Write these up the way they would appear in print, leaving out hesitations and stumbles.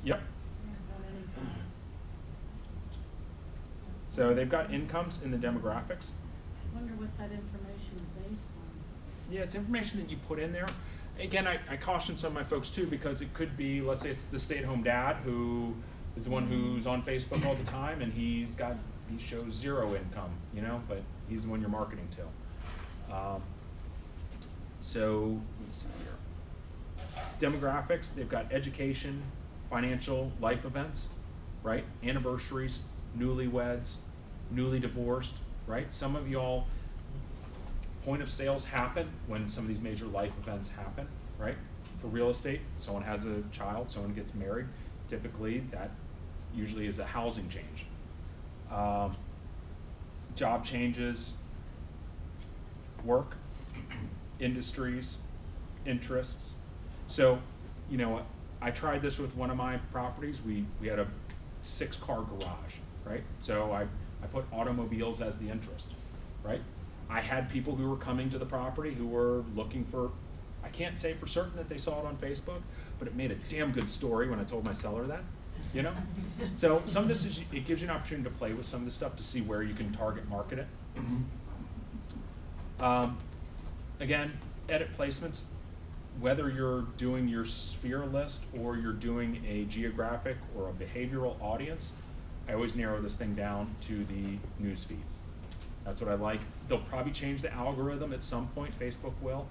Yep. So they've got incomes in the demographics. I wonder what that information is based on. Yeah, it's information that you put in there. Again, I caution some of my folks too, because it could be, let's say it's the stay-at-home dad who is the one who's on Facebook all the time, and he shows zero income, you know, but he's the one you're marketing to. So let's see here. Demographics, they've got education, financial, life events, right? Anniversaries, newlyweds, newly divorced, right? Some of y'all, point of sales happen when some of these major life events happen, right? For real estate, someone has a child, someone gets married. Typically, that usually is a housing change. Job changes, work, industries, interests. So, you know, I tried this with one of my properties. We had a 6-car garage, right? So I put automobiles as the interest, right? I had people who were coming to the property who were looking for, I can't say for certain that they saw it on Facebook, but it made a damn good story when I told my seller that, you know? So some of this is, it gives you an opportunity to play with some of this stuff to see where you can target market it. Again, edit placements, whether you're doing your sphere list or you're doing a geographic or a behavioral audience, I always narrow this thing down to the news feed. That's what I like. They'll probably change the algorithm at some point, Facebook will,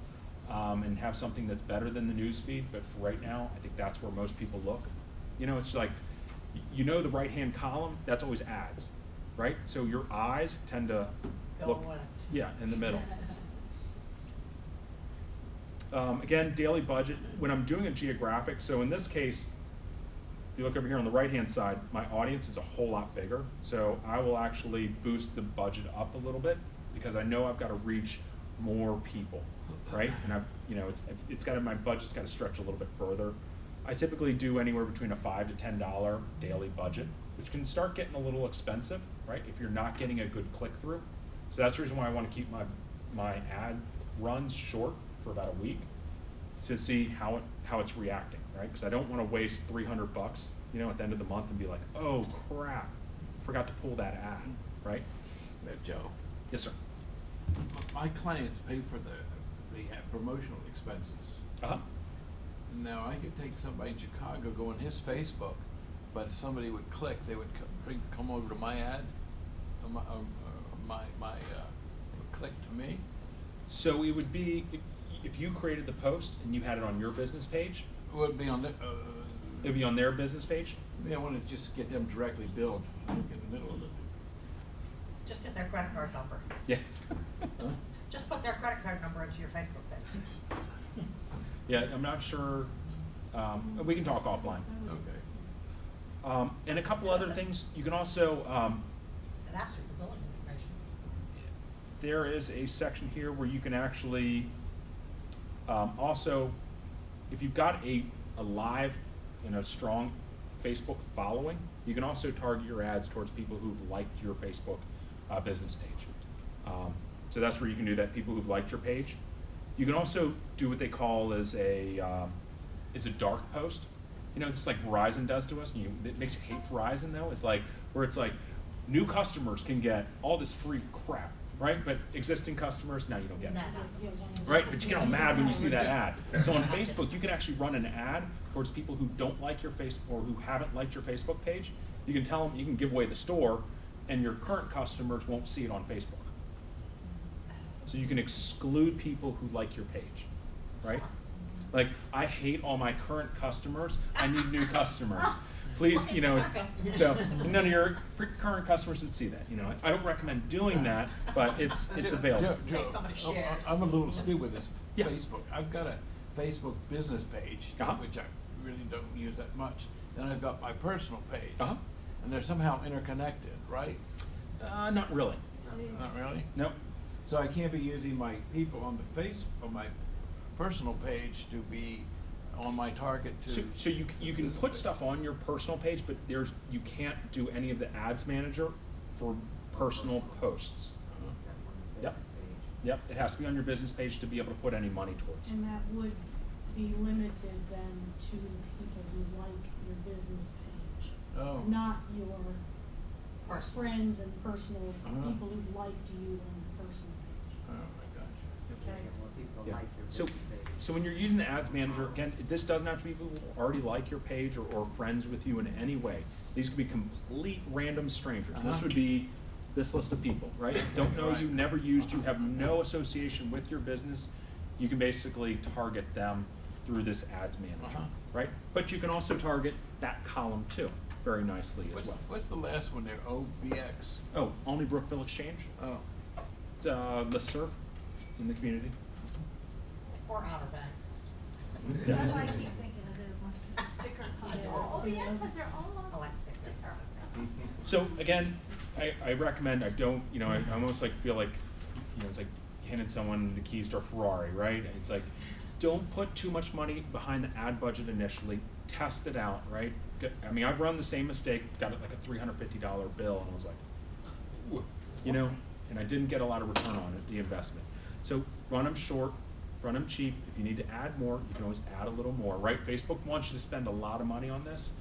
and have something that's better than the news feed, but for right now, I think that's where most people look. You know, it's like, you know the right-hand column, that's always ads, right? So your eyes tend to look, yeah, in the middle. Again, daily budget, when I'm doing a geographic, so in this case, if you look over here on the right-hand side, my audience is a whole lot bigger. So I will actually boost the budget up a little bit because I know I've got to reach more people, right? And my budget's got to stretch a little bit further. I typically do anywhere between a $5 to $10 daily budget, which can start getting a little expensive, right? If you're not getting a good click-through. So that's the reason why I want to keep my ad runs short for about a week to see how it's reacting, right? Because I don't want to waste $300, you know, at the end of the month and be like, oh crap, forgot to pull that ad, right? Joe. Yes, sir. My clients pay for the promotional expenses. Uh-huh. Now I could take somebody in Chicago, go on his Facebook, but if somebody would click, they would come over to my ad, click to me. So it would be, if you created the post and you had it on your business page, It would be on the, it would be on their business page? I want to just get them directly billed in the middle of it. Just get their credit card number. Yeah. Huh? Just put their credit card number into your Facebook page. Yeah, I'm not sure, we can talk offline. Okay. And a couple other things, you can also, It asks you for billing information. there is a section here where you can actually also, if you've got a live and a strong Facebook following, you can also target your ads towards people who've liked your Facebook business page. So that's where you can do that, people who've liked your page. You can also do what they call as a dark post. You know, it's like Verizon does to us, and it makes you hate Verizon though. It's like, where it's like, new customers can get all this free crap, right? But existing customers, no, you don't get it. Right, but you get all mad when you see that ad. So on Facebook, you can actually run an ad towards people who don't like your Facebook or who haven't liked your Facebook page. You can tell them, you can give away the store, and your current customers won't see it on Facebook. So you can exclude people who like your page, right? Like, I hate all my current customers, I need new customers. Please, you know, so none of your current customers would see that, you know. I don't recommend doing that, but it's available. If somebody shares. I'm a little skewed with this Yeah. Facebook. I've got a Facebook business page, which I really don't use that much. Then I've got my personal page, and they're somehow interconnected, right? Not really. Not really? Nope. So I can't be using my people on my personal page to be on my target to. So you can put stuff on your personal page, but you can't do any of the ads manager for personal posts. Yep. Yep. It has to be on your business page to be able to put any money towards. And that would be limited then to the people who like your business not your Personal. friends and personal Uh-huh. people who've liked you on the personal page. Oh, my gosh. Okay, well, people Yeah. like your So, business page. so when you're using the Ads Manager, again, this doesn't have to be people who already like your page or friends with you in any way. These could be complete random strangers. This Uh-huh. would be this list of people, right? Don't know you, Right. never used you, have no association with your business. You can basically target them through this Ads Manager, Uh-huh. right? But you can also target that column too, very nicely as well. What's the last one there? OBX? Oh, Olney Brookville Exchange. Oh. It's a listserv in the community. Or Outer Banks. Yeah. That's why I keep thinking of it, my stickers on Yeah. it. Oh, Oh, yeah. yes, has their own I like sticker. So again, I recommend, I don't, I almost like feel like, it's like handing someone the keys to a Ferrari, right? It's like, don't put too much money behind the ad budget initially, test it out, right? I mean, I've run the same mistake, got it like a $350 bill, and I was like, ooh, and I didn't get a lot of return on it, the investment. So run them short, run them cheap. If you need to add more, you can always add a little more, right? Facebook wants you to spend a lot of money on this.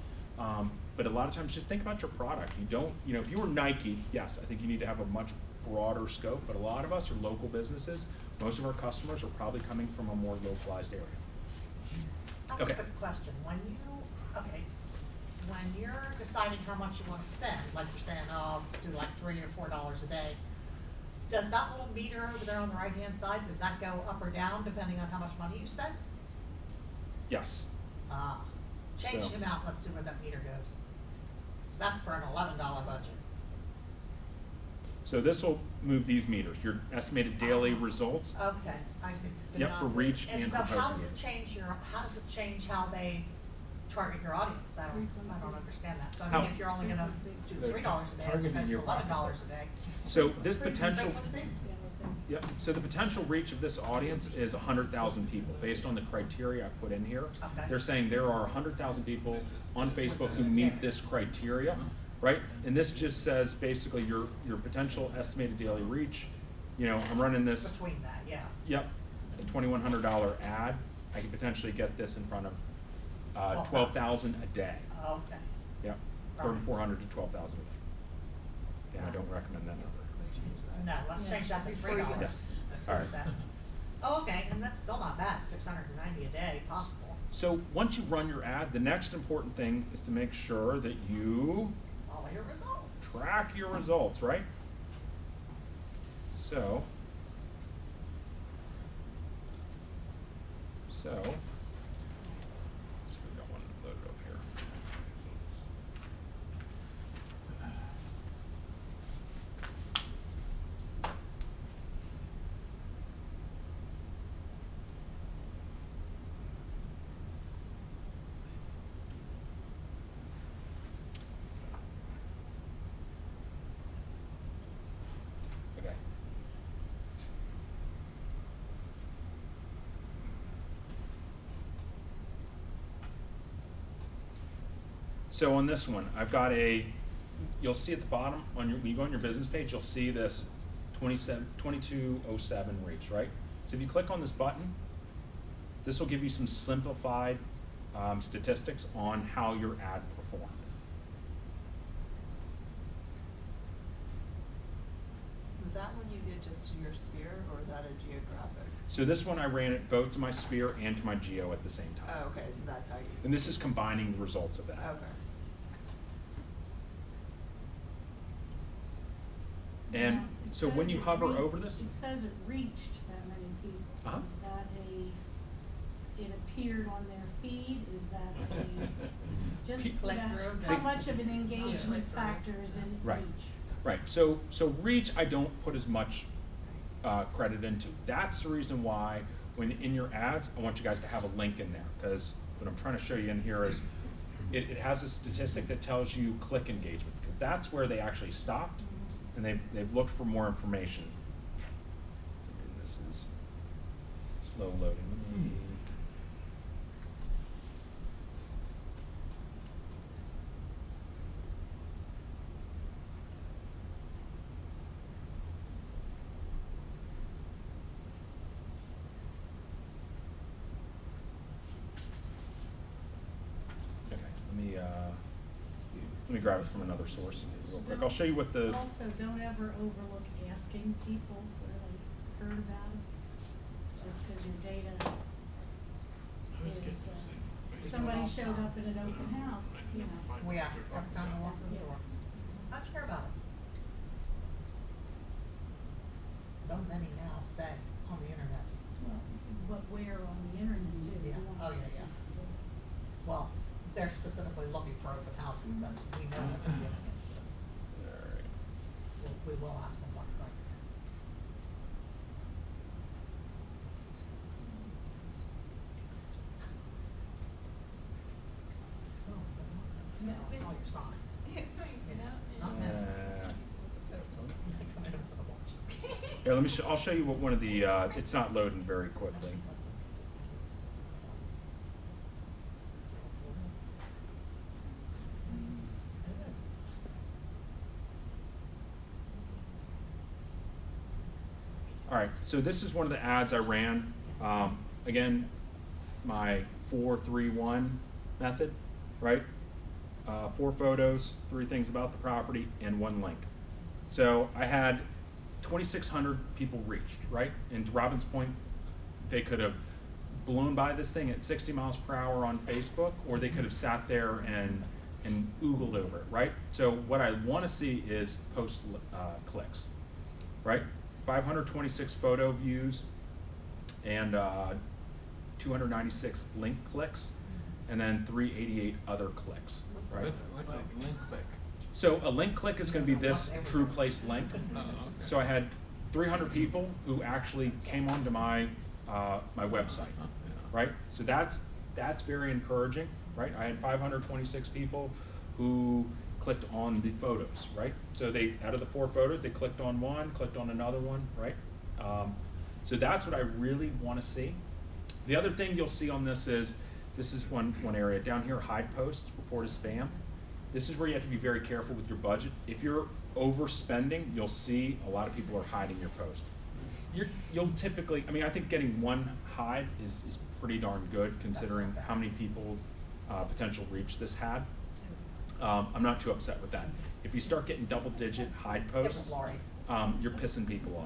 But a lot of times, just think about your product. You don't, if you were Nike, yes, I think you need to have a much broader scope, but a lot of us are local businesses. Most of our customers are probably coming from a more localized area. I have a Okay. quick question. When you're deciding how much you want to spend, like you're saying, oh, I'll do like $3 or $4 a day, does that little meter over there on the right-hand side, does that go up or down depending on how much money you spend? Yes. Change So- the amount, let's see where that meter goes. 'Cause that's for an $11 budget. So this will move these meters, your estimated daily results. Okay, I see. Yep, for reach and so how proposing does it. how does it change how they target your audience? I don't Frequency. understand that. So I How- mean, if you're only gonna do They're $3 a day as targeting opposed to your $11 a day. So this Frequency. potential, yep, so the potential reach of this audience is 100,000 people, based on the criteria I put in here. Okay. They're saying there are 100,000 people on Facebook who meet this criteria, right? And this just says basically your potential estimated daily reach. I'm running this, Between that, yeah. yep, a $2,100 ad. I could potentially get this in front of 12,000 a day. Okay. Yep, 3,400 to 12,000 a day. And I don't recommend that number. No, let's change that to Before you- $3. Yeah. Let's All do right. that. Oh, okay, and that's still not bad, 690 a day possible. So once you run your ad, the next important thing is to make sure that you Follow your results. track your results, right? So let's see if we got one loaded up here. Okay. So on this one, I've got you'll see at the bottom, when you go on your business page, you'll see this 2207 reach, right? So if you click on this button, this will give you some simplified statistics on how your ad performed. Was that one you did just to your sphere, or is that a geographic? So this one I ran it both to my sphere and to my geo at the same time. Oh, okay, so that's how you. And this is combining the results of that. Okay. And Now, it so when says you it hover reached- over this, It says it reached that many people. Uh-huh. Is that it appeared on their feed? Is that just, Click through, how click- much of an engagement click through. factor is in Right. reach? right, so reach I don't put as much credit into. That's the reason why when in your ads, I want you guys to have a link in there, because what I'm trying to show you in here is it has a statistic that tells you click engagement, because that's where they actually stopped and they've looked for more information. And this is slow loading. Okay, let me Let me grab it from another source real quick. I'll show you what the, Also, don't ever overlook asking people where they heard about it, just because your data is, if somebody showed up at an open house, you know. We ask every time we walk through the door. How'd you hear about it? So many now say on the internet. Well, but where on the internet too? Yeah. You want Oh, to yeah, be yeah. specific. Well, they're specifically looking for open houses that we know that they're giving it. alright. We will ask them what site. So, I saw your signs. Not many. Come in for the watch. Here, let me I'll show you what one of the, it's not loading very quickly. All right, so this is one of the ads I ran. Again, my 4-3-1 method, right? 4 photos, 3 things about the property, and 1 link. So I had 2,600 people reached, right? And to Robin's point, they could have blown by this thing at 60 miles per hour on Facebook, or they could have sat there and oogled over it, right? So what I want to see is post clicks, right? 526 photo views and 296 link clicks, and then 388 other clicks, right? What's a link click? So a link click is going to be this True Place link. Okay. So I had 300 people who actually came onto my my website, right? So that's very encouraging, right? I had 526 people who clicked on the photos, right? So they, out of the 4 photos, they clicked on one, clicked on another one, right? So that's what I really want to see. The other thing you'll see on this is one area down here, hide posts, report as spam. This is where you have to be very careful with your budget. If you're overspending, you'll see a lot of people are hiding your post. You'll typically, I mean, I think getting 1 hide is pretty darn good considering how many people potential reach this had. I'm not too upset with that. If you start getting double-digit hide posts, you're pissing people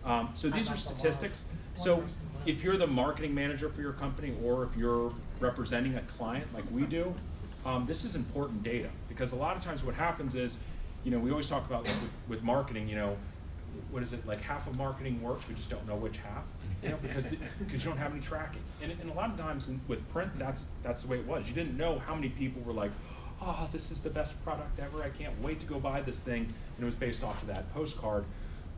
off. So these are statistics. So if you're the marketing manager for your company, or if you're representing a client like we do, this is important data, because a lot of times what happens is, you know, we always talk about, like, with marketing, you know, what is it, like half of marketing works, we just don't know which half, you know, because you don't have any tracking. And a lot of times with print, that's the way it was. You didn't know how many people were like, oh, this is the best product ever, I can't wait to go buy this thing, and it was based off of that postcard.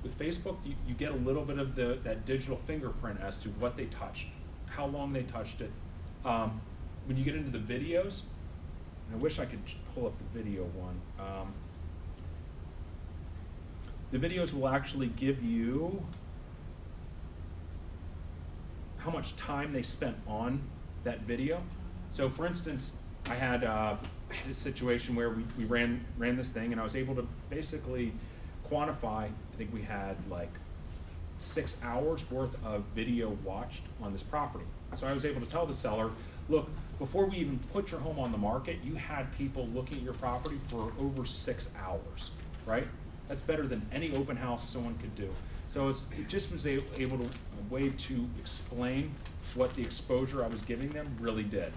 With Facebook, you get a little bit of that digital fingerprint as to what they touched, how long they touched it. When you get into the videos, and I wish I could pull up the video one. The videos will actually give you how much time they spent on that video. So for instance, I had a situation where we ran this thing, and I was able to basically quantify, I think we had like 6 hours worth of video watched on this property. So I was able to tell the seller, look, before we even put your home on the market, you had people looking at your property for over 6 hours, right? That's better than any open house someone could do. So it just was able to, a way to explain what the exposure I was giving them really did.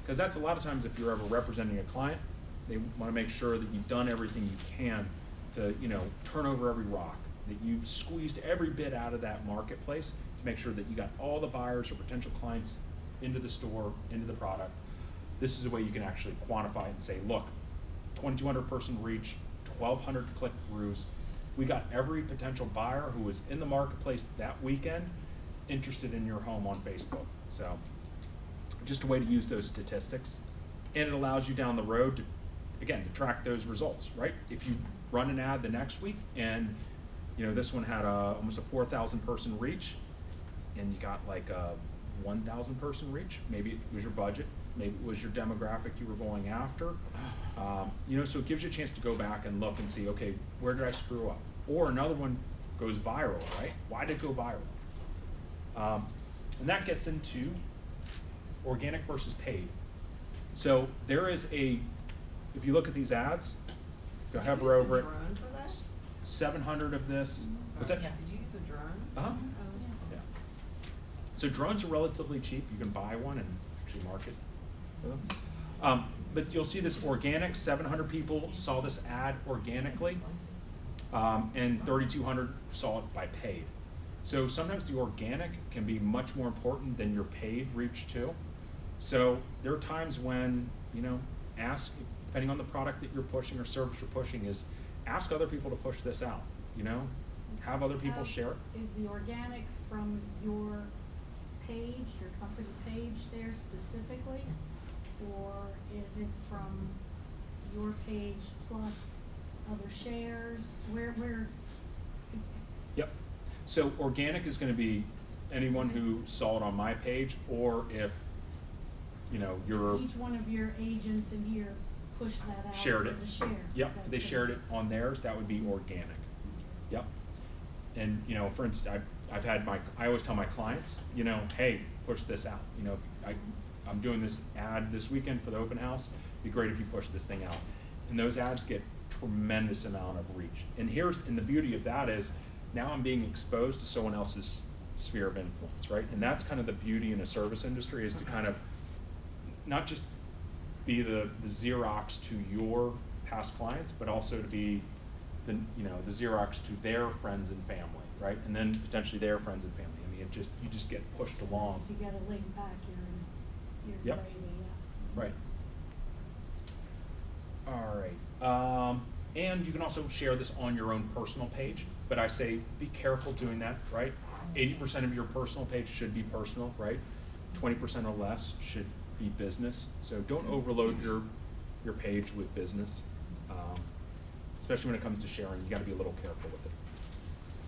Because that's a lot of times, if you're ever representing a client, they want to make sure that you've done everything you can to, you know, turn over every rock, that you squeezed every bit out of that marketplace to make sure that you got all the buyers or potential clients into the store, into the product. This is a way you can actually quantify it and say, look, 2,200 person reach, 1,200 click-throughs. We got every potential buyer who was in the marketplace that weekend interested in your home on Facebook. So just a way to use those statistics. And it allows you down the road to, again, to track those results, right? If you run an ad the next week, and you know, this one had almost a 4,000 person reach, and you got like a 1,000 person reach, maybe it was your budget, maybe it was your demographic you were going after. You know, so it gives you a chance to go back and look and see, okay, where did I screw up? Or another one goes viral, right? Why did it go viral? And that gets into organic versus paid. So there is a if you look at these ads, go Did you hover use a over it. drone for that? 700 of this. What's that? Yeah. Did you use a drone? Uh-huh. Oh, that's cool. Yeah. So drones are relatively cheap. You can buy one and actually market for them. But you'll see this organic, 700 people saw this ad organically, and 3,200 saw it by paid. So sometimes the organic can be much more important than your paid reach too. So there are times when, ask, depending on the product that you're pushing or service you're pushing, is ask other people to push this out, have other people share it. Is the organic from your page, your company page there specifically? Or is it from your page plus other shares? Where? Yep. So organic is going to be anyone who saw it on my page, or if, you're Each one of your agents in here pushed that out shared it. as a share. Yep, That's they good. shared it on theirs, that would be organic. Yep. And, for instance, I always tell my clients, hey, push this out. I'm doing this ad this weekend for the open house. It'd be great if you push this thing out. And those ads get tremendous amount of reach. And the beauty of that is now I'm being exposed to someone else's sphere of influence, right? And that's kind of the beauty in a service industry, is to kind of not just be the Xerox to your past clients, but also to be the Xerox to their friends and family, right? And then potentially their friends and family. I mean, you just get pushed along. If you get a link back, you're Yep. gravy, yeah. Right. All right. And you can also share this on your own personal page, but I say be careful doing that, right? 80% of your personal page should be personal, right? 20% or less should be business. So don't overload your page with business, especially when it comes to sharing. You got to be a little careful with it.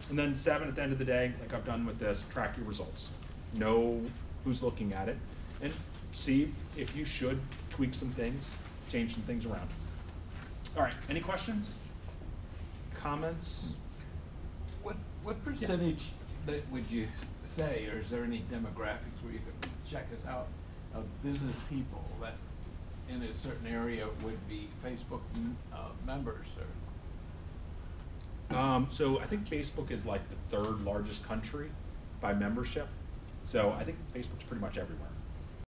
And then 7, at the end of the day, like I've done with this, track your results. Know who's looking at it, and see if you should tweak some things, change some things around. All right, any questions? Comments? What percentage that would you say, or is there any demographics where you could check us out, of business people that in a certain area would be Facebook members, or? So I think Facebook is like the 3rd largest country by membership. So I think Facebook's pretty much everywhere.